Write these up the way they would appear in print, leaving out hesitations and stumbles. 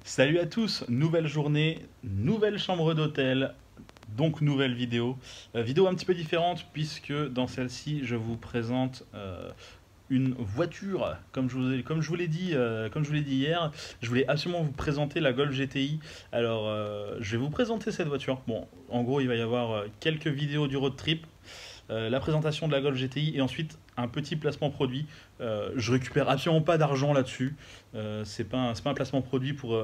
Salut à tous, nouvelle journée, nouvelle chambre d'hôtel, donc nouvelle vidéo. Vidéo un petit peu différente puisque dans celle-ci je vous présente une voiture, comme je vous l'ai dit hier, je voulais absolument vous présenter la Golf GTI. Alors je vais vous présenter cette voiture. Bon, en gros il va y avoir quelques vidéos du road trip, la présentation de la Golf GTI et ensuite un petit placement produit. Je récupère absolument pas d'argent là-dessus. C'est pas un placement produit pour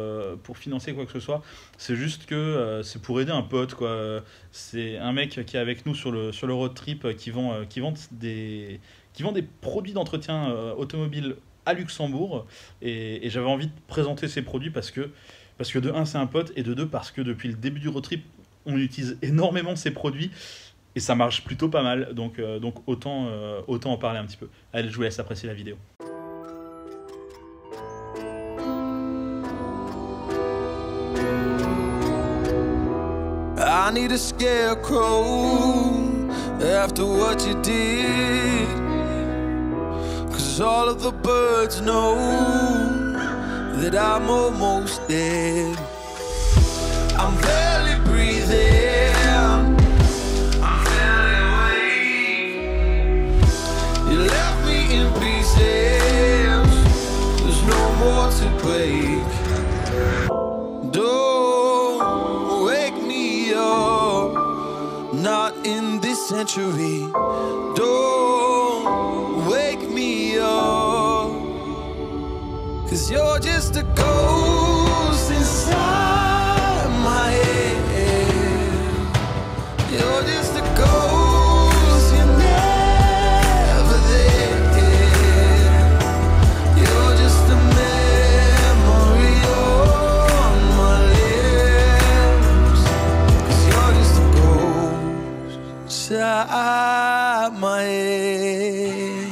financer quoi que ce soit. C'est juste que c'est pour aider un pote, quoi. C'est un mec qui est avec nous sur le road trip qui vend des produits d'entretien automobile à Luxembourg. Et j'avais envie de présenter ces produits parce que de un, c'est un pote, et de deux, parce que depuis le début du road trip, on utilise énormément ces produits. Et ça marche plutôt pas mal, donc autant en parler un petit peu. Allez, je vous laisse apprécier la vidéo. I need a scarecrow after what you did, 'cause all of the birds know that I'm almost dead. I'm barely breathing, you left me in pieces, there's no more to break. Don't wake me up, not in this century. Don't wake me up, 'cause you're just a ghost inside my head. You're just a ghost. My head.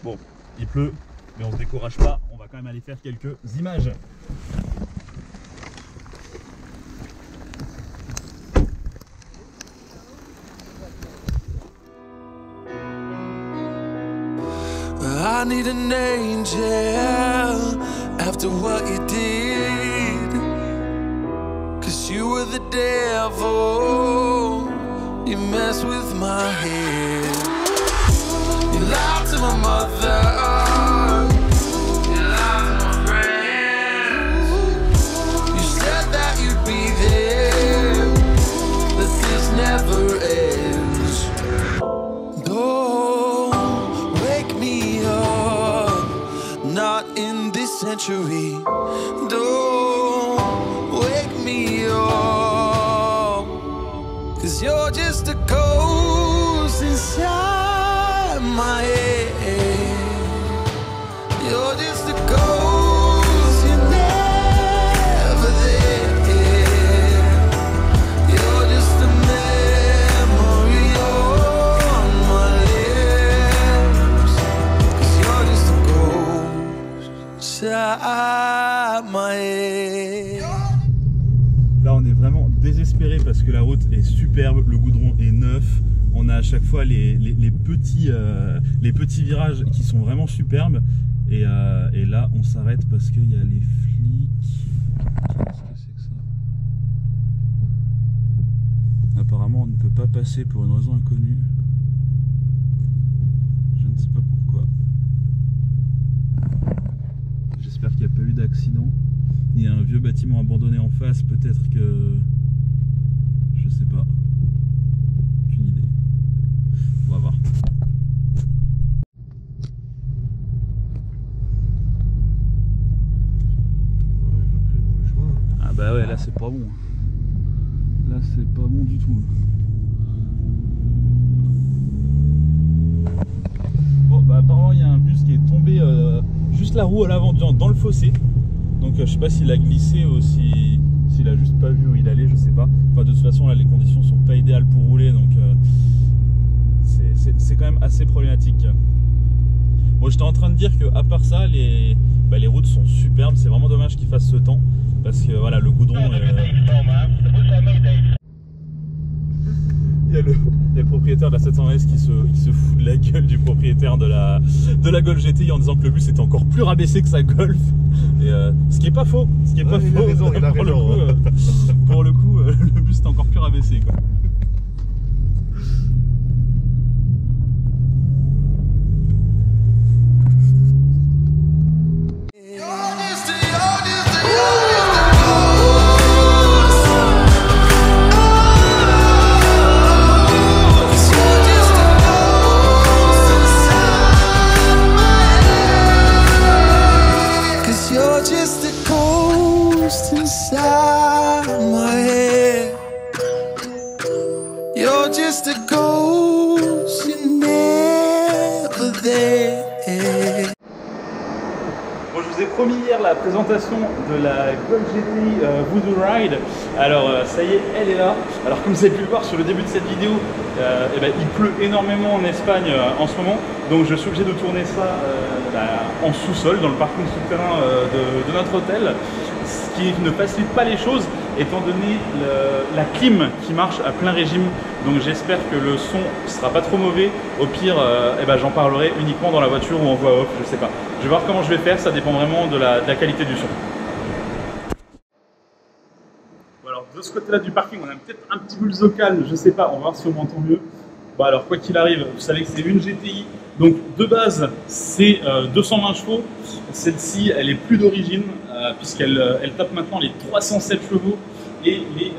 Bon, il pleut, mais on se décourage pas, on va quand même aller faire quelques images. I need an angel after what you did, 'cause you were the devil, you messed with my head. You lied to my mother, you lied to my friends, you said that you'd be there, that this never ends. Don't wake me up, not in this century. Don't wake me up, 'cause you're just a ghost inside my head. You're just a ghost, you're never there. You're just a memory on my lips, 'cause you're just a ghost inside my head. Là on est vraiment désespéré parce que la route est superbe, le goudron est neuf, on a à chaque fois les petits virages qui sont vraiment superbes, et là on s'arrête parce qu'il y a les flics. Qu'est-ce que c'est que ça? Apparemment on ne peut pas passer pour une raison inconnue, je ne sais pas pourquoi. J'espère qu'il n'y a pas eu d'accident. Il y a un vieux bâtiment abandonné en face, peut-être que... je sais pas. Aucune idée. On va voir. Ah bah ouais, là c'est pas bon. Là c'est pas bon du tout. Bon bah apparemment il y a un bus qui est tombé juste la roue à l'avant dans le fossé. Donc je sais pas s'il a glissé ou s'il a juste pas vu où il allait, je sais pas. Enfin de toute façon là les conditions sont pas idéales pour rouler, donc c'est quand même assez problématique. Bon, j'étais en train de dire que à part ça, les routes sont superbes. C'est vraiment dommage qu'ils fassent ce temps parce que voilà, le goudron. Il y a le propriétaire de la 700S qui se fout de la gueule du propriétaire de la Golf GTI en disant que le bus était encore plus rabaissé que sa Golf. Et, ce qui est pas faux. Ce qui est pas faux. Il a raison, il a raison. Pour le coup, le bus est encore plus rabaissé, quoi. Bon, je vous ai promis hier la présentation de la Golf GTI Voodoo Ride. Alors ça y est, elle est là. Alors comme vous avez pu le voir sur le début de cette vidéo, il pleut énormément en Espagne en ce moment. Donc je suis obligé de tourner ça en sous-sol, dans le parking souterrain de notre hôtel. Ce qui ne facilite pas les choses étant donné la clim qui marche à plein régime. Donc j'espère que le son ne sera pas trop mauvais. Au pire, j'en parlerai uniquement dans la voiture ou en voix off, je sais pas. Je vais voir comment je vais faire, ça dépend vraiment de la qualité du son. Bon, alors de ce côté-là du parking, on a peut-être un petit peu au calme, je sais pas, on va voir si on m'entend mieux. Bon alors quoi qu'il arrive, vous savez que c'est une GTI. Donc de base, c'est 220 chevaux. Celle-ci, elle est plus d'origine, puisqu'elle tape maintenant les 307 chevaux et les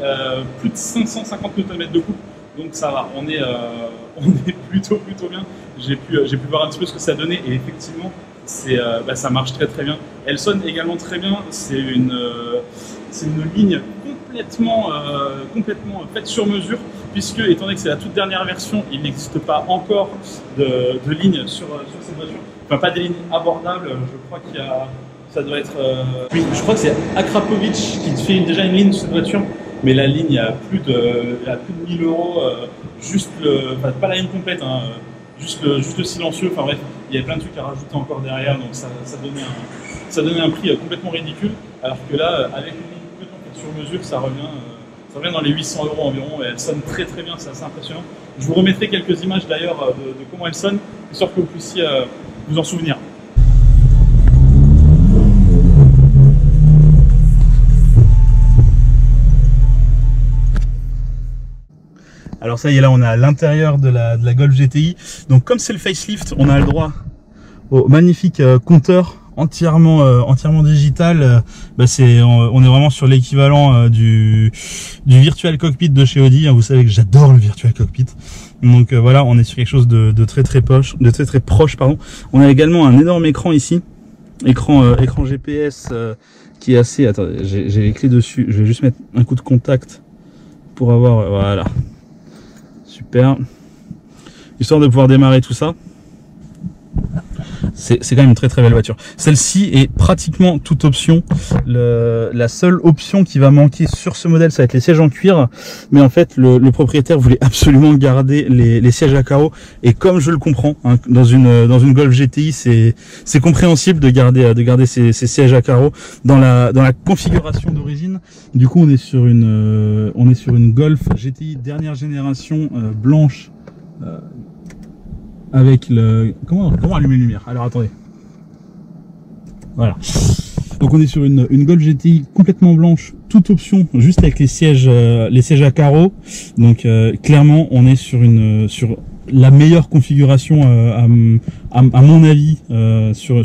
plus de 550 Nm de couple. Donc ça va, on est plutôt bien. J'ai pu voir un petit peu ce que ça donnait et effectivement, ça marche très bien. Elle sonne également très bien. C'est une ligne complètement faite sur mesure, puisque étant donné que c'est la toute dernière version, il n'existe pas encore de ligne sur cette voiture. Enfin, pas des lignes abordables. Je crois qu'il y a, ça doit être. Oui, je crois que c'est Akrapovic qui te fait déjà une ligne sur cette voiture. Mais la ligne, il y a plus de 1000 €, pas la ligne complète, hein, juste le silencieux. Enfin bref, il y avait plein de trucs à rajouter encore derrière, donc ça donnait un prix complètement ridicule. Alors que là, avec une ligne complètement faite sur mesure, ça revient dans les 800 € environ, et elle sonne très bien, c'est assez impressionnant. Je vous remettrai quelques images d'ailleurs de comment elle sonne, histoire que vous puissiez vous en souvenir. Alors ça y est, là on est à l'intérieur de la Golf GTI. Donc comme c'est le facelift, on a le droit au magnifique compteur entièrement digital. On est vraiment sur l'équivalent du Virtual Cockpit de chez Audi. Vous savez que j'adore le Virtual Cockpit. Donc voilà, on est sur quelque chose de très proche. Pardon. On a également un énorme écran ici, écran GPS qui est assez. Attendez, j'ai les clés dessus. Je vais juste mettre un coup de contact pour avoir. Voilà. Super, histoire de pouvoir démarrer tout ça. C'est quand même une très belle voiture. Celle-ci est pratiquement toute option. La seule option qui va manquer sur ce modèle, ça va être les sièges en cuir. Mais en fait, le propriétaire voulait absolument garder les sièges à carreaux. Et comme je le comprends, hein, dans une Golf GTI, c'est compréhensible de garder ces sièges à carreaux dans la configuration d'origine. Du coup, on est sur une Golf GTI dernière génération blanche. Avec le... Comment allumer les lumières? Alors attendez. Voilà. Donc on est sur une Golf GTI complètement blanche, toute option, juste avec les sièges à carreaux. Donc clairement on est sur la meilleure configuration à mon avis sur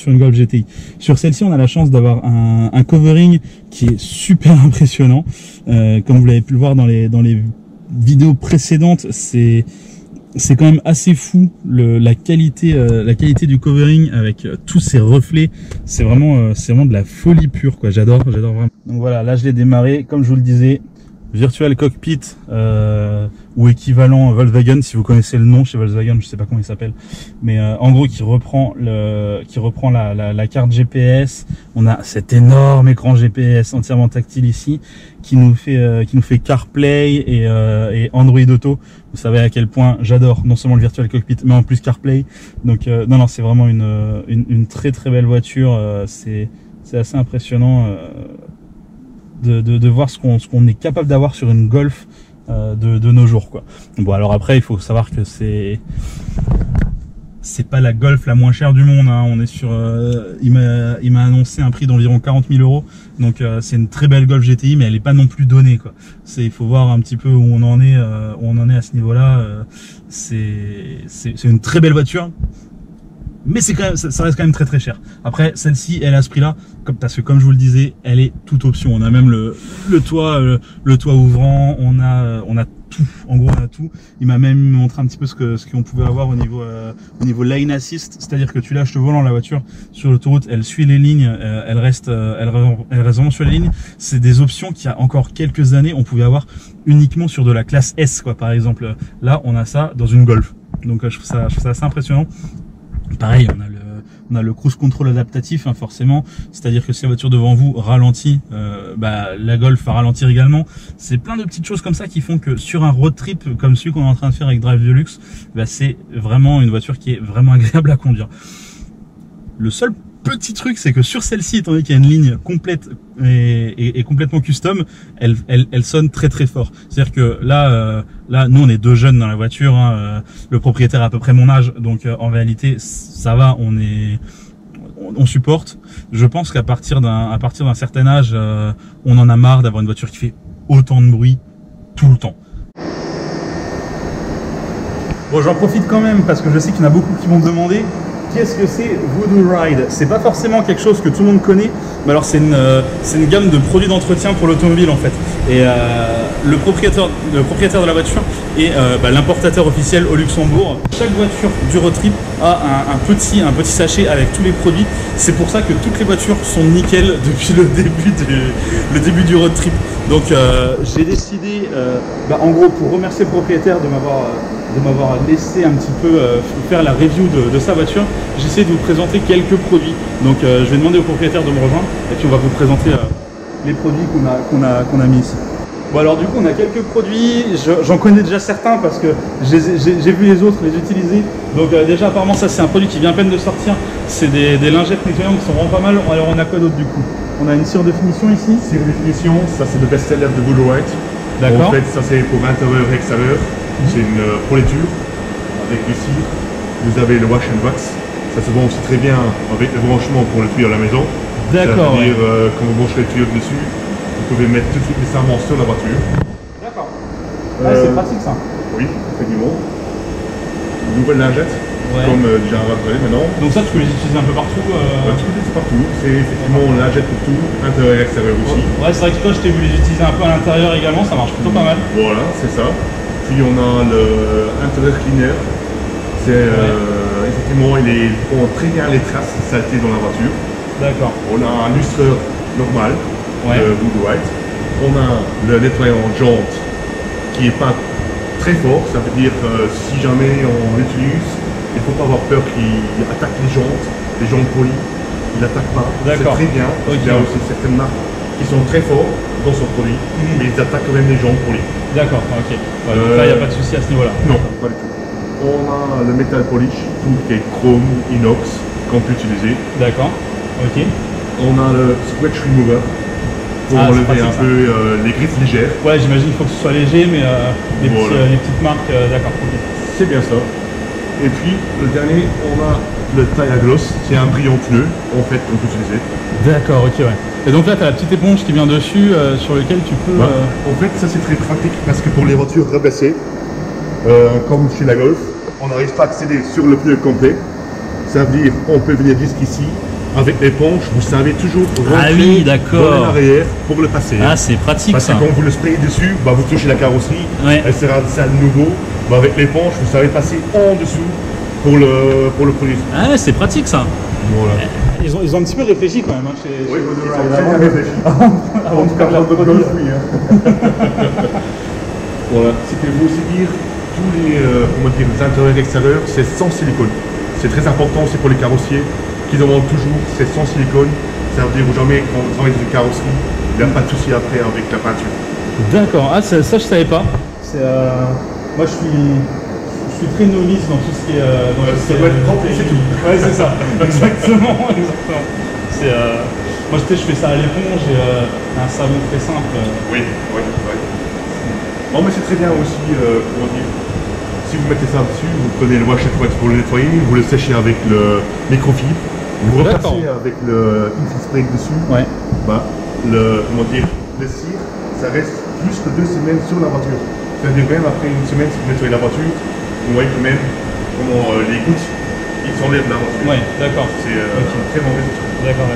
une Golf GTI. Sur celle-ci on a la chance d'avoir un covering qui est super impressionnant. Comme vous l'avez pu le voir dans les vidéos précédentes, c'est quand même assez fou la qualité du covering avec tous ces reflets. C'est vraiment de la folie pure, quoi. J'adore vraiment. Donc voilà, là je l'ai démarré, comme je vous le disais, Virtual Cockpit ou équivalent Volkswagen, si vous connaissez le nom chez Volkswagen, je sais pas comment il s'appelle, mais en gros qui reprend la carte GPS. On a cet énorme écran GPS entièrement tactile ici qui nous fait CarPlay et Android Auto. Vous savez à quel point j'adore non seulement le Virtual Cockpit mais en plus CarPlay. Donc non, c'est vraiment une très très belle voiture. C'est assez impressionnant. De voir ce qu'on est capable d'avoir sur une Golf de nos jours, quoi. Bon, alors après il faut savoir que c'est pas la Golf la moins chère du monde, hein. On est sur il m'a annoncé un prix d'environ 40 000 €, donc c'est une très belle Golf GTI, mais elle est pas non plus donnée, quoi. Il faut voir un petit peu où on en est à ce niveau là. C'est une très belle voiture, mais c'est quand même, ça reste quand même très très cher. Après, celle-ci, elle est à ce prix-là, parce que comme je vous le disais, elle est toute option. On a même le toit ouvrant, on a tout. En gros, on a tout. Il m'a même montré un petit peu ce qu'on pouvait avoir au niveau lane assist, c'est-à-dire que tu lâches le volant, la voiture sur l'autoroute, elle suit les lignes, elle reste vraiment sur les lignes. C'est des options qu'il y a encore quelques années, on pouvait avoir uniquement sur de la classe S, quoi. Par exemple, là, on a ça dans une Golf. Donc, je trouve ça assez impressionnant. Pareil, on a le cruise control adaptatif, hein, forcément, c'est-à-dire que si la voiture devant vous ralentit, la Golf va ralentir également. C'est plein de petites choses comme ça qui font que sur un road trip comme celui qu'on est en train de faire avec Drive Deluxe, c'est vraiment une voiture qui est vraiment agréable à conduire. Le seul petit truc, c'est que sur celle-ci, étant donné qu'il y a une ligne complète et complètement custom, elle sonne très très fort. C'est-à-dire que là, nous on est deux jeunes dans la voiture, hein, le propriétaire a à peu près mon âge, donc en réalité ça va, on supporte. Je pense qu'à partir d'un certain âge, on en a marre d'avoir une voiture qui fait autant de bruit tout le temps. Bon, j'en profite quand même parce que je sais qu'il y en a beaucoup qui vont me demander qu'est-ce que c'est Voodoo Ride. C'est pas forcément quelque chose que tout le monde connaît, mais alors c'est une gamme de produits d'entretien pour l'automobile en fait. Et le propriétaire de la voiture est l'importateur officiel au Luxembourg. Chaque voiture du road trip a un petit sachet avec tous les produits. C'est pour ça que toutes les voitures sont nickel depuis le début du road trip. Donc j'ai décidé, en gros, pour remercier le propriétaire de m'avoir laissé un petit peu faire la review de sa voiture, j'essaie de vous présenter quelques produits. Donc je vais demander au propriétaire de me rejoindre et puis on va vous présenter les produits qu'on a mis ici. Bon, alors du coup on a quelques produits, j'en connais déjà certains parce que j'ai vu les autres les utiliser. Donc déjà apparemment ça c'est un produit qui vient à peine de sortir, c'est des lingettes nettoyantes qui sont vraiment pas mal. Alors on a quoi d'autre du coup? On a une cire de finition ici. Cire de finition, ça c'est le best-seller de Voodoo Ride. D'accord. En fait ça c'est pour intérieur et extérieur. C'est une politure avec du cire. Vous avez le wash and wax. Ça se vend aussi très bien avec le branchement pour le tuyau à la maison. D'accord. C'est-à-dire quand vous branchez le tuyau dessus, vous pouvez mettre tout de suite les serments sur la voiture. D'accord. C'est pratique ça. Oui, effectivement. Une nouvelle lingette, comme déjà rappelé maintenant. Donc ça tu peux les utiliser un peu partout. Tu peux les utiliser partout. C'est effectivement une lingette pour tout, intérieur et extérieur aussi. Ouais, c'est vrai que toi je t'ai vu les utiliser un peu à l'intérieur également, ça marche plutôt pas mal. Voilà, c'est ça. Puis on a l'intérieur cleaner. C'est effectivement, il prend très bien les traces de saleté dans la voiture. D'accord. On a un lustreur normal de Voodoo Ride. On a le nettoyant jante qui n'est pas très fort. Ça veut dire si jamais on l'utilise, il ne faut pas avoir peur qu'il attaque les jantes polies. Il n'attaque pas. C'est très bien. Okay. Il y a aussi certaines marques qui sont très forts dans son produit, mais ils attaquent quand même les jantes polies. D'accord, ok. Ouais, donc là, il n'y a pas de souci à ce niveau-là. Non, pas du tout. On a le metal polish, tout qui est chrome, inox, qu'on peut utiliser. D'accord, ok. On a le scratch remover pour enlever un peu les griffes légères. Ouais, j'imagine qu'il faut que ce soit léger, mais les petites marques, d'accord. Okay. C'est bien ça. Et puis, le dernier, on a le tire gloss, qui est un brillant pneu, en fait, qu'on peut utiliser. D'accord, ok, ouais. Et donc là, tu as la petite éponge qui vient dessus, sur lequel tu peux... En fait, ça c'est très pratique, parce que pour les voitures rabaissées, comme chez la Golf, on n'arrive pas à accéder sur le pneu complet. Ça veut dire qu'on peut venir jusqu'ici, avec l'éponge, vous savez toujours rentrer dans l'arrière pour le passer. Ah, c'est pratique. Parce que quand vous le sprayez dessus, vous touchez la carrosserie, elle sera sale de nouveau. Avec l'éponge, vous savez passer en dessous pour le produit. Ah, c'est pratique ça. Voilà. Ils ont un petit peu réfléchi quand même. Hein, Oui, ils ont très bien réfléchi. En tout cas, pour notre golf, oui. Voilà, ce qu'il faut aussi dire, tous les, les intérieurs extérieurs, c'est sans silicone. C'est très important aussi pour les carrossiers qui demandent toujours, c'est sans silicone. Ça veut dire jamais quand on travaille dans une carrosserie, il n'y a pas de souci après avec la peinture. D'accord, ah, ça je savais pas. Moi je suis très novice dans tout ce qui est. Ça doit être complet, c'est tout. Ouais, c'est ça, exactement. Moi je fais ça à l'éponge et un savon très simple. Oui. Non, mais c'est très bien aussi, comment dire, si vous mettez ça dessus, vous prenez le wash pour le nettoyer, vous le séchez avec le microfibre, vous repassez avec le infiltrate spray dessus. Ouais. Bah, le cire, ça reste plus que 2 semaines sur la voiture. C'est-à-dire même après une semaine, si vous nettoyez la voiture, vous voyez que même comment les gouttes, ils s'enlèvent de la voiture. Ouais, d'accord. C'est un très bon résultat. D'accord.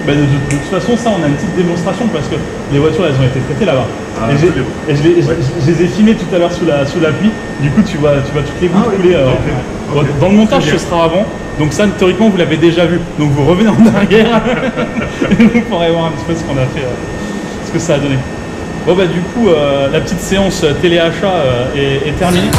Bah, de toute façon, ça, on a une petite démonstration parce que les voitures, elles ont été traitées là-bas. Ah, je les ai filmées tout à l'heure sous la pluie. Du coup, tu vois toutes les gouttes couler. Okay. Dans le montage, ce sera avant. Donc ça, théoriquement, vous l'avez déjà vu. Donc vous revenez en arrière et vous pourrez voir un petit peu ce qu'on a fait, ce que ça a donné. Bon bah du coup, la petite séance téléachat est terminée.